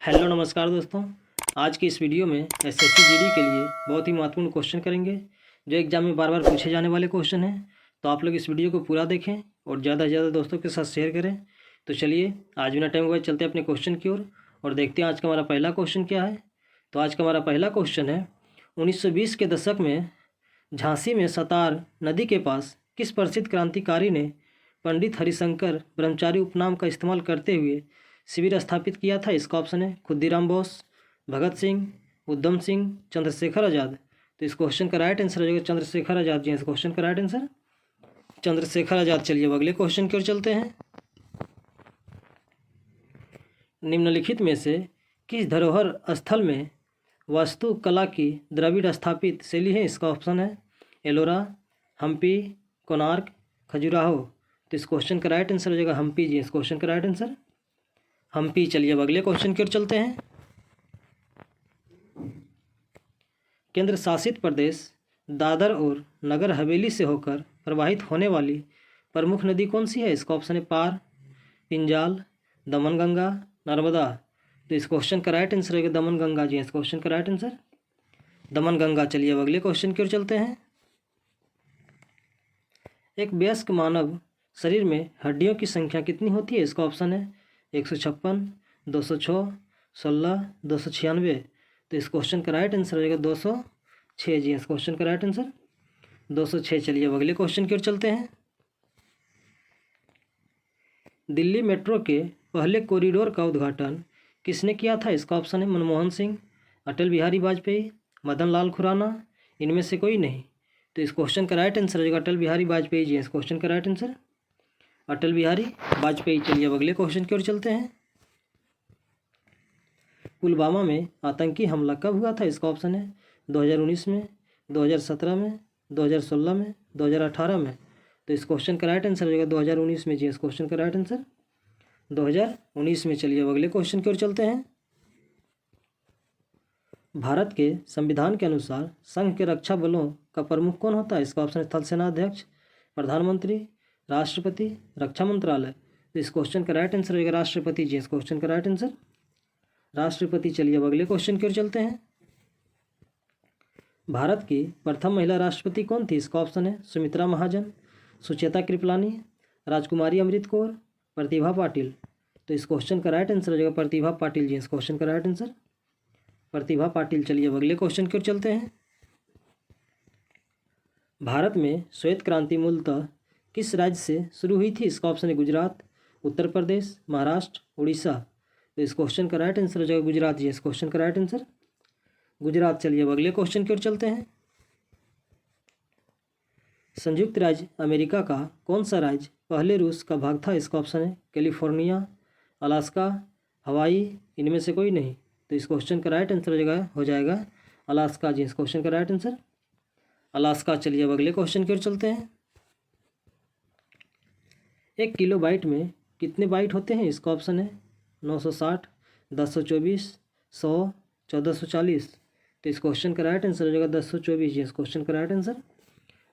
Hello नमस्कार दोस्तों। आज की इस वीडियो में एसएससी जीडी के लिए बहुत ही महत्वपूर्ण क्वेश्चन करेंगे जो एग्जाम में बार बार पूछे जाने वाले क्वेश्चन हैं। तो आप लोग इस वीडियो को पूरा देखें और ज़्यादा से ज़्यादा दोस्तों के साथ शेयर करें। तो चलिए आज बिना टाइम हुए चलते हैं अपने क्वेश्चन की ओर और देखते हैं आज का हमारा पहला क्वेश्चन क्या है। तो आज का हमारा पहला क्वेश्चन है, 1920 के दशक में झांसी में सतार नदी के पास किस प्रसिद्ध क्रांतिकारी ने पंडित हरिशंकर ब्रह्मचारी उपनाम का इस्तेमाल करते हुए शिविर स्थापित किया था? इसका ऑप्शन है खुदीराम बोस, भगत सिंह, उधम सिंह, चंद्रशेखर आज़ाद। तो इस क्वेश्चन का राइट आंसर हो जाएगा चंद्रशेखर आज़ाद जी। इस क्वेश्चन का राइट आंसर चंद्रशेखर आज़ाद। चलिए अब अगले क्वेश्चन की ओर चलते हैं। निम्नलिखित में से किस धरोहर स्थल में वास्तुकला की द्रविड़ स्थापित शैली है? इसका ऑप्शन है एलोरा, हम्पी, कोणार्क, खजुराहो। तो इस क्वेश्चन का राइट आंसर हो जाएगा हम्पी जी। इस क्वेश्चन का राइट आंसर हम्पी। चलिए अब अगले क्वेश्चन की ओर चलते हैं। केंद्र शासित प्रदेश दादर और नगर हवेली से होकर प्रवाहित होने वाली प्रमुख नदी कौन सी है? इसका ऑप्शन है पार, पिंजाल, दमनगंगा, नर्मदा। तो इस क्वेश्चन का राइट आंसर है दमनगंगा जी। इस क्वेश्चन का राइट आंसर दमनगंगा। चलिए अब अगले क्वेश्चन की ओर चलते हैं। एक वयस्क मानव शरीर में हड्डियों की संख्या कितनी होती है? इसका ऑप्शन है 156, 206, 16, 296। तो इस क्वेश्चन का राइट आंसर हो जाएगा 206 जी। इस क्वेश्चन का राइट आंसर 206। चलिए अब अगले क्वेश्चन की ओर चलते हैं। दिल्ली मेट्रो के पहले कॉरिडोर का उद्घाटन किसने किया था? इसका ऑप्शन है मनमोहन सिंह, अटल बिहारी वाजपेयी, मदन लाल खुराना, इनमें से कोई नहीं। तो इस क्वेश्चन का राइट आंसर हो जाएगा अटल बिहारी वाजपेयी जी। इस क्वेश्चन का राइट आंसर अटल बिहारी वाजपेयी। चलिए अब अगले क्वेश्चन की ओर चलते हैं। पुलवामा में आतंकी हमला कब हुआ था? इसका ऑप्शन है 2019 में, 2017 में, 2016 में, 2018 में। तो इस क्वेश्चन का राइट आंसर हो जाएगा 2019 में जी। इस क्वेश्चन का राइट आंसर 2019 में। चलिए अब अगले क्वेश्चन की ओर चलते हैं। भारत के संविधान के अनुसार संघ के रक्षा बलों का प्रमुख कौन होता है? इसका ऑप्शन है थल सेनाध्यक्ष, प्रधानमंत्री, राष्ट्रपति, रक्षा मंत्रालय। तो इस क्वेश्चन का राइट आंसर होगा राष्ट्रपति जी। इस क्वेश्चन का राइट आंसर राष्ट्रपति। चलिए अब अगले क्वेश्चन की ओर चलते हैं। भारत की प्रथम महिला राष्ट्रपति कौन थी? इसका ऑप्शन है सुमित्रा महाजन, सुचेता कृपलानी, राजकुमारी अमृत कौर, प्रतिभा पाटिल। तो इस क्वेश्चन का राइट आंसर हो जाएगा प्रतिभा पाटिल जी। इस क्वेश्चन का राइट आंसर प्रतिभा पाटिल। चलिए अब अगले क्वेश्चन की ओर चलते हैं। भारत में श्वेत क्रांति मूलतः किस राज्य से शुरू हुई थी? इसका ऑप्शन है गुजरात, उत्तर प्रदेश, महाराष्ट्र, उड़ीसा। तो इस क्वेश्चन का राइट आंसर हो जाएगा गुजरात जी। इस क्वेश्चन का राइट आंसर गुजरात। चलिए अब अगले क्वेश्चन की ओर चलते हैं। संयुक्त राज्य अमेरिका का कौन सा राज्य पहले रूस का भाग था? इसका ऑप्शन है कैलिफोर्निया, अलास्का, हवाई, इनमें से कोई नहीं। तो इस क्वेश्चन का राइट आंसर हो जाएगा अलास्का जी। इस क्वेश्चन का राइट आंसर अलास्का। चलिए अब अगले क्वेश्चन की ओर चलते हैं। 1 किलोबाइट में कितने बाइट होते हैं? इसका ऑप्शन है 960, 1024, 100, 1440। तो इस क्वेश्चन का राइट आंसर हो जाएगा 1024 जी। इस क्वेश्चन का राइट आंसर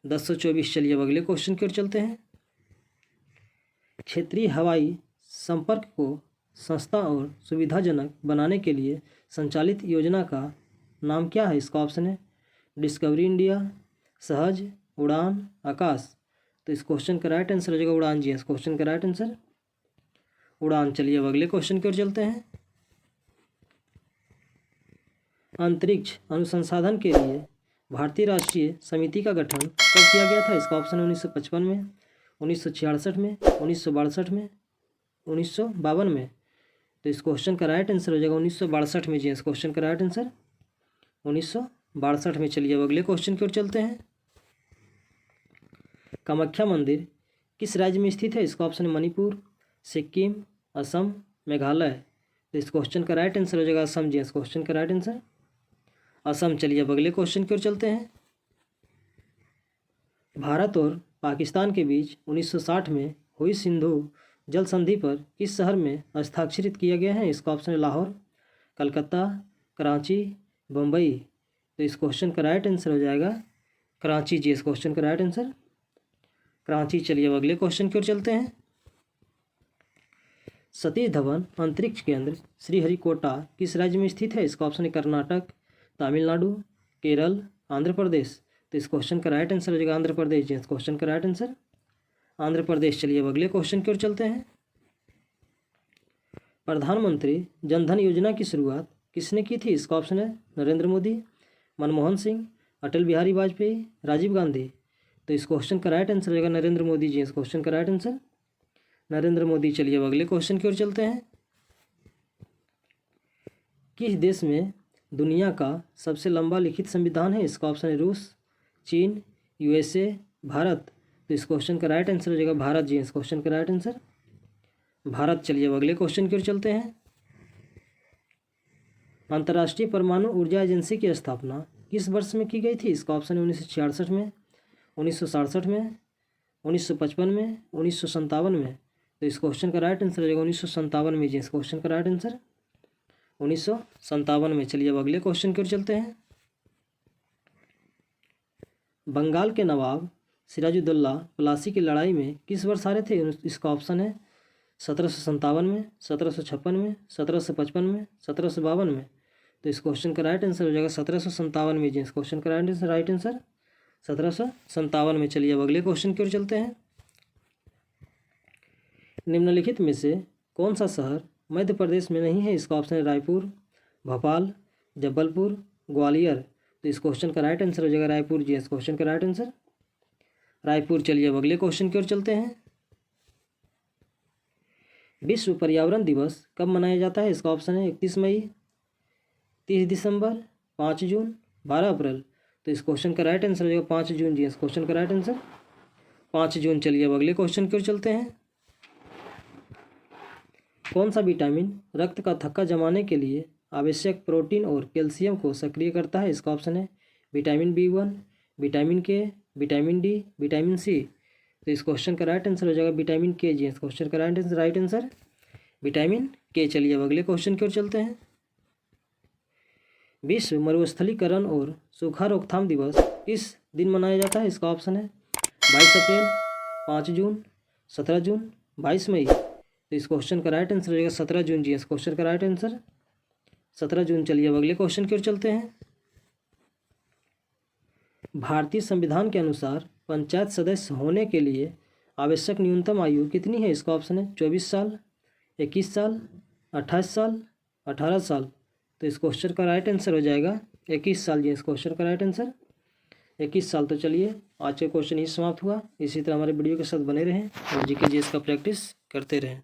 1024। चलिए अब अगले क्वेश्चन की ओर चलते हैं। क्षेत्रीय हवाई संपर्क को सस्ता और सुविधाजनक बनाने के लिए संचालित योजना का नाम क्या है? इसका ऑप्शन है डिस्कवरी इंडिया, सहज, उड़ान, आकाश। तो इस क्वेश्चन का राइट आंसर हो जाएगा उड़ान जी। इस क्वेश्चन का राइट आंसर उड़ान। चलिए अब अगले क्वेश्चन की ओर चलते हैं। अंतरिक्ष अनुसंधान के लिए भारतीय राष्ट्रीय समिति का गठन कब किया गया था? इसका ऑप्शन है 1955 में, 1966 में, 1962 में, 1952 में। तो इस क्वेश्चन का राइट आंसर हो जाएगा 1962 में जी। इस क्वेश्चन का राइट आंसर 1962 में। चलिए अब अगले क्वेश्चन की ओर चलते हैं। कामाख्या मंदिर किस राज्य में स्थित है? इसका ऑप्शन है मणिपुर, सिक्किम, असम, मेघालय। तो इस क्वेश्चन का राइट आंसर हो जाएगा असम जी। इस क्वेश्चन का राइट आंसर असम। चलिए अब अगले क्वेश्चन की ओर चलते हैं। भारत और पाकिस्तान के बीच 1960 में हुई सिंधु जल संधि पर किस शहर में हस्ताक्षरित किया गया है? इसका ऑप्शन है लाहौर, कलकत्ता, कराची, बम्बई। तो इस क्वेश्चन का राइट आंसर हो जाएगा कराची जी। इस क्वेश्चन का राइट आंसर कराची। चलिए अब अगले क्वेश्चन की ओर चलते हैं। सतीश धवन अंतरिक्ष केंद्र श्रीहरिकोटा किस राज्य में स्थित है? इसका ऑप्शन है कर्नाटक, तमिलनाडु, केरल, आंध्र प्रदेश। तो इस क्वेश्चन का राइट आंसर हो जाएगा आंध्र प्रदेश। इस क्वेश्चन का राइट आंसर आंध्र प्रदेश। चलिए अब अगले क्वेश्चन की ओर चलते हैं। प्रधानमंत्री जनधन योजना की शुरुआत किसने की थी? इसका ऑप्शन है नरेंद्र मोदी, मनमोहन सिंह, अटल बिहारी वाजपेयी, राजीव गांधी। तो इस क्वेश्चन का राइट आंसर हो जाएगा नरेंद्र मोदी जी। इस क्वेश्चन का राइट आंसर नरेंद्र मोदी। चलिए अब अगले क्वेश्चन की ओर चलते हैं। किस देश में दुनिया का सबसे लंबा लिखित संविधान है? इसका ऑप्शन है रूस, चीन, यूएसए, भारत। तो इस क्वेश्चन का राइट आंसर हो जाएगा भारत जी। इस क्वेश्चन का राइट आंसर भारत। चलिए अब अगले क्वेश्चन की ओर चलते हैं। अंतर्राष्ट्रीय परमाणु ऊर्जा एजेंसी की स्थापना किस वर्ष में की गई थी? इसका ऑप्शन है 1966 में, 1967 में, 1955 में, 1957 में। तो इस क्वेश्चन का राइट आंसर हो जाएगा 1957 में जी। इस क्वेश्चन का राइट आंसर 1957 में। चलिए अब अगले क्वेश्चन की ओर चलते हैं। बंगाल के नवाब सिराजुद्दौला प्लासी की लड़ाई में किस वर्ष हारे थे? इसका ऑप्शन है 1757 में, 1756 में, 1755 में, 1752 में। तो इस क्वेश्चन का राइट आंसर हो जाएगा 1757 में जी। इस क्वेश्चन का राइट आंसर 1757 में। चलिए अब अगले क्वेश्चन की ओर चलते हैं। निम्नलिखित में से कौन सा शहर मध्य प्रदेश में नहीं है? इसका ऑप्शन है रायपुर, भोपाल, जबलपुर, ग्वालियर। तो इस क्वेश्चन का राइट आंसर हो जाएगा रायपुर जी। इस क्वेश्चन का राइट आंसर रायपुर। चलिए अब अगले क्वेश्चन की ओर चलते हैं। विश्व पर्यावरण दिवस कब मनाया जाता है? इसका ऑप्शन है 31 मई, 30 दिसंबर, 5 जून, 12 अप्रैल। तो इस क्वेश्चन का राइट आंसर हो जाएगा 5 जून जी। इस क्वेश्चन का राइट आंसर 5 जून। चलिए अब अगले क्वेश्चन की ओर चलते हैं। कौन सा विटामिन रक्त का थक्का जमाने के लिए आवश्यक प्रोटीन और कैल्शियम को सक्रिय करता है? इसका ऑप्शन है विटामिन B1, विटामिन के, विटामिन डी, विटामिन सी। तो इस क्वेश्चन का राइट आंसर हो जाएगा विटामिन के जी। इस क्वेश्चन का राइट आंसर विटामिन के। चलिए अब अगले क्वेश्चन की ओर चलते हैं। विश्व मरुस्थलीकरण और सूखा रोकथाम दिवस किस दिन मनाया जाता है? इसका ऑप्शन है 22 अप्रैल, 5 जून, 17 जून, 22 मई। तो इस क्वेश्चन का राइट आंसर हो जाएगा 17 जून जी। इस क्वेश्चन का राइट आंसर 17 जून। चलिए अब अगले क्वेश्चन की ओर चलते हैं। भारतीय संविधान के अनुसार पंचायत सदस्य होने के लिए आवश्यक न्यूनतम आयु कितनी है? इसका ऑप्शन है 24 साल, 21 साल, 28 साल, 18 साल। तो इस क्वेश्चन का राइट आंसर हो जाएगा 21 साल जी। इस क्वेश्चन का राइट आंसर 21 साल। तो चलिए आज का क्वेश्चन ही समाप्त हुआ। इसी तरह हमारे वीडियो के साथ बने रहें और जीके जीएस का प्रैक्टिस करते रहें।